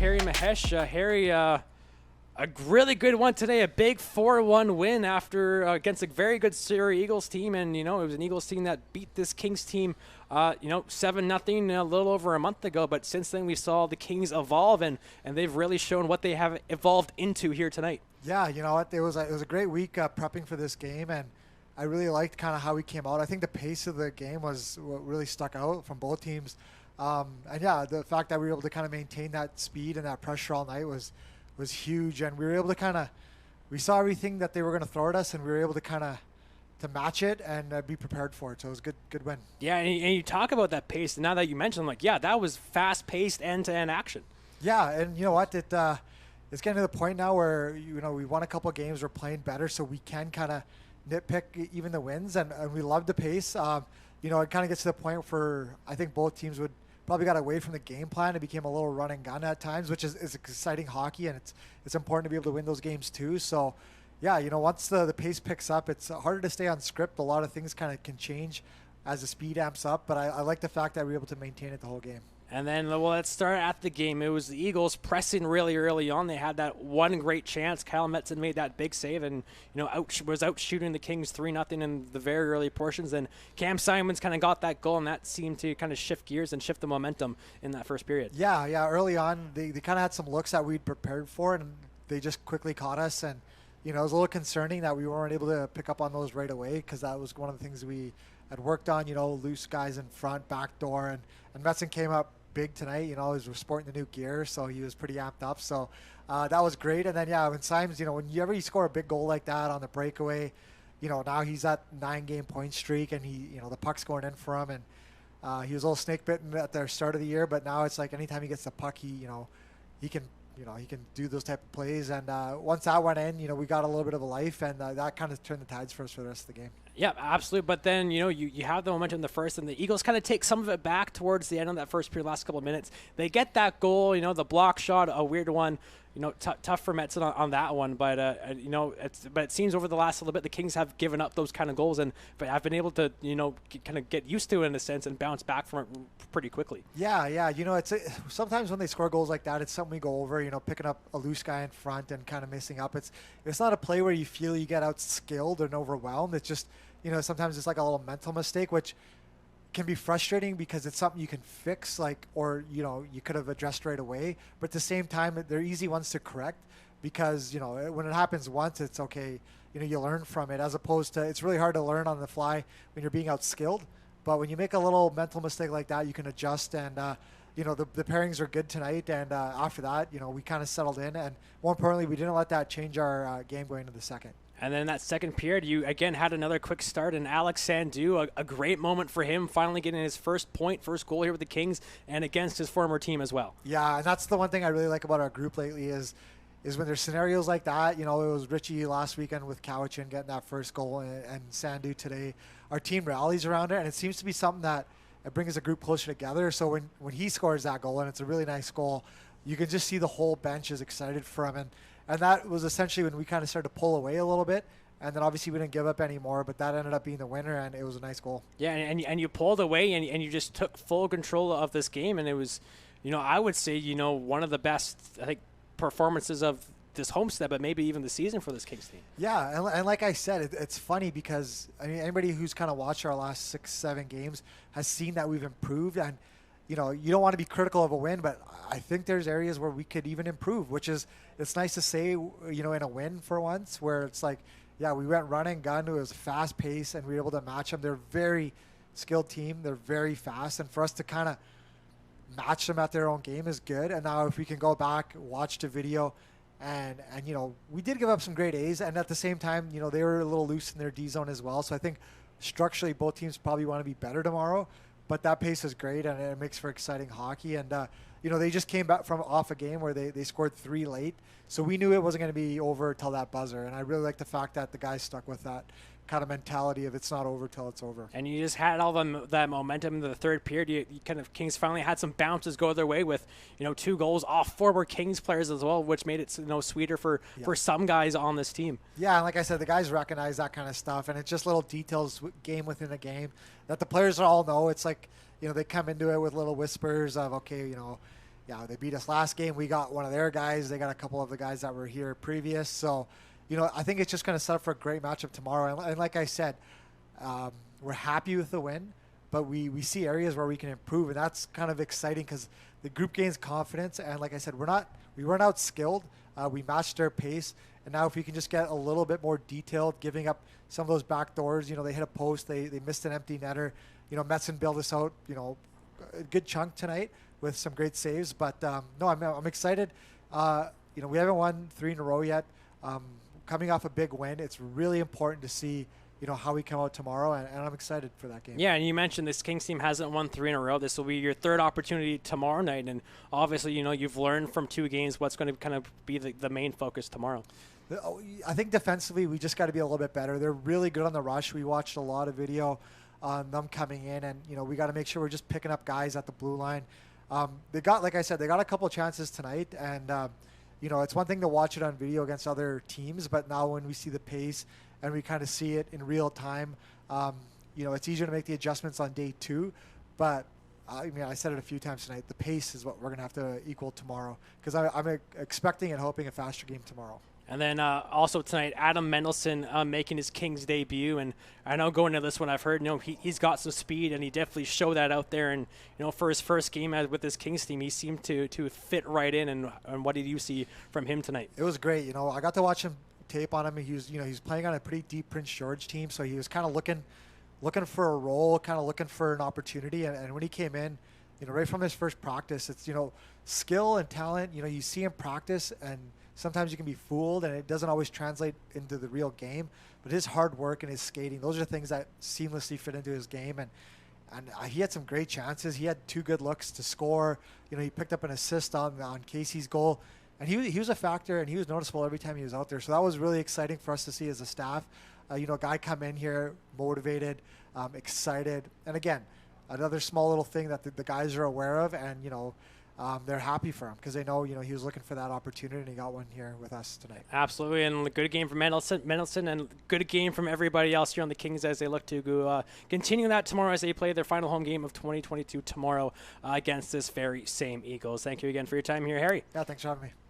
Harry Mahesh. Harry, a really good one today, a big 4-1 win after against a very good Surrey Eagles team, and it was an Eagles team that beat this Kings team 7-0 a little over a month ago. But since then we saw the Kings evolve, and they've really shown what they have evolved into here tonight. Yeah, you know what, it was a great week prepping for this game, and I really liked kind of how we came out. I think the pace of the game was what really stuck out from both teams. And yeah, the fact that we were able to kind of maintain that speed and that pressure all night was huge. And we were able to we saw everything that they were going to throw at us, and we were able to to match it and be prepared for it. So it was a good win. Yeah, and you talk about that pace. Now that you mentioned, that was fast-paced end-to-end action. Yeah, and you know what, it's getting to the point now where we won a couple of games, we're playing better, so we can kind of nitpick even the wins, and we love the pace. It kind of gets to the point where I think both teams would probably got away from the game plan. It became a little run and gun at times, which is exciting hockey, and it's important to be able to win those games too. So yeah, once the pace picks up, it's harder to stay on script. A lot of things kind of can change as the speed amps up, but I like the fact that we were able to maintain it the whole game. And then, let's start at the game. It was the Eagles pressing really early on. They had that one great chance. Kyle Metzen made that big save and, was out shooting the Kings 3-0 in the very early portions. Then Cam Simons kind of got that goal, and that seemed to kind of shift gears and shift the momentum in that first period. Yeah. Early on, they kind of had some looks that we'd prepared for, and they just quickly caught us. And, it was a little concerning that we weren't able to pick up on those right away, because that was one of the things we had worked on, loose guys in front, back door. And Metzen came up big tonight. He was sporting the new gear, so he was pretty amped up. So that was great. And then when Simons, whenever you score a big goal like that on the breakaway, now he's at 9-game point streak, and he, the puck's going in for him. And he was a little snake bitten at the start of the year, but now it's like anytime he gets the puck, he can do those type of plays. And once that went in, we got a little bit of a life, and that kind of turned the tides for us for the rest of the game. Yeah, absolutely. But then, you have the momentum in the first, and the Eagles kind of take some of it back towards the end of that first period, last couple of minutes. They get that goal, the block shot, a weird one, tough for Metzen on that one. But, but it seems over the last little bit, the Kings have given up those kind of goals, but have been able to, kind of get used to it in a sense and bounce back from it pretty quickly. Yeah. Sometimes when they score goals like that, it's something we go over, picking up a loose guy in front and kind of missing up. It's not a play where you feel you get outskilled and overwhelmed. It's just, sometimes it's like a little mental mistake, which can be frustrating because it's something you can fix, or you could have addressed right away. But at the same time, they're easy ones to correct, because when it happens once, it's okay. You learn from it, as opposed to, it's really hard to learn on the fly when you're being outskilled. But when you make a little mental mistake like that, you can adjust. And the pairings are good tonight. And after that, we kind of settled in. And more importantly, we didn't let that change our game going into the second. And then that second period, you again had another quick start, and Alex Sandu, a great moment for him, finally getting his first goal here with the Kings and against his former team as well. Yeah, and that's the one thing I really like about our group lately is when there's scenarios like that. It was Richie last weekend with Cowichan getting that first goal, and Sandu today. Our team rallies around it, and it seems to be something that it brings a group closer together. So when he scores that goal, and it's a really nice goal, you can just see the whole bench is excited for him. And that was essentially when we kind of started to pull away a little bit. And then obviously we didn't give up anymore, but that ended up being the winner, and it was a nice goal. Yeah, and you pulled away, and you just took full control of this game. And it was, I would say, one of the best, I think, performances of this homestand, but maybe even the season for this Kings team. Yeah, and like I said, it's funny because, anybody who's kind of watched our last 6-7 games has seen that we've improved. And you don't want to be critical of a win, but I think there's areas where we could even improve, which is, it's nice to say, in a win for once, where it's like, yeah, we went run and gun. It was fast pace, and we were able to match them. They're a very skilled team. They're very fast, and for us to kind of match them at their own game is good. And now if we can go back, watch the video, and we did give up some great A's, and at the same time, they were a little loose in their D zone as well. So I think structurally both teams probably want to be better tomorrow. But that pace is great, and it makes for exciting hockey. And, they just came back from off a game where they scored 3 late. So we knew it wasn't going to be over till that buzzer. And I really like the fact that the guys stuck with that kind of mentality of it's not over till it's over. And you just had all that momentum in the third period. You kind of, Kings finally had some bounces go their way with, 2 goals. All 4 were Kings players as well, which made it, sweeter for some guys on this team. Yeah, and like I said, the guys recognize that kind of stuff, and it's just little details, game within a game, that the players all know. It's like, they come into it with little whispers of, okay, yeah, they beat us last game. We got one of their guys. They got a couple of the guys that were here previous. So, I think it's just going to set up for a great matchup tomorrow. And like I said, we're happy with the win, but we see areas where we can improve, and that's kind of exciting because the group gains confidence. And like I said, we weren't out skilled. We matched their pace, and now if we can just get a little bit more detailed, giving up some of those back doors. They hit a post, they missed an empty netter. Metzen bailed us out. A good chunk tonight with some great saves. But no, I'm excited. We haven't won 3 in a row yet. Coming off a big win, it's really important to see how we come out tomorrow, and I'm excited for that game. Yeah, and you mentioned this Kings team hasn't won 3 in a row. This will be your 3rd opportunity tomorrow night, and obviously, you've learned from 2 games what's going to kind of be the main focus tomorrow. I think defensively, we just got to be a little bit better. They're really good on the rush. We watched a lot of video on them coming in, and we got to make sure we're just picking up guys at the blue line. Like I said, they got a couple of chances tonight, and it's one thing to watch it on video against other teams, but now when we see the pace and we kind of see it in real time, it's easier to make the adjustments on day 2. But I said it a few times tonight. The pace is what we're going to have to equal tomorrow, because I'm expecting and hoping a faster game tomorrow. And then also tonight, Adam Mendelson making his Kings debut. And I know going into this one, I've heard he's got some speed, and he definitely showed that out there. And for his first game with his Kings team, he seemed to fit right in. And what did you see from him tonight? It was great. I got to watch him tape on him. He was he's playing on a pretty deep Prince George team, so he was kind of looking for a role, kind of looking for an opportunity. And when he came in, right from his first practice, it's skill and talent. You see him practice, and sometimes you can be fooled, and it doesn't always translate into the real game. But his hard work and his skating, those are things that seamlessly fit into his game. And he had some great chances. He had 2 good looks to score. He picked up an assist on Casey's goal. And he was a factor, and he was noticeable every time he was out there. So that was really exciting for us to see as a staff. A guy come in here motivated, excited. And again, another small little thing that the guys are aware of, and they're happy for him because they know he was looking for that opportunity, and he got one here with us tonight. Absolutely, and a good game from Mendelson, and good game from everybody else here on the Kings as they look to go continue that tomorrow as they play their final home game of 2022 tomorrow against this very same Eagles. Thank you again for your time here, Harry. Yeah, thanks for having me.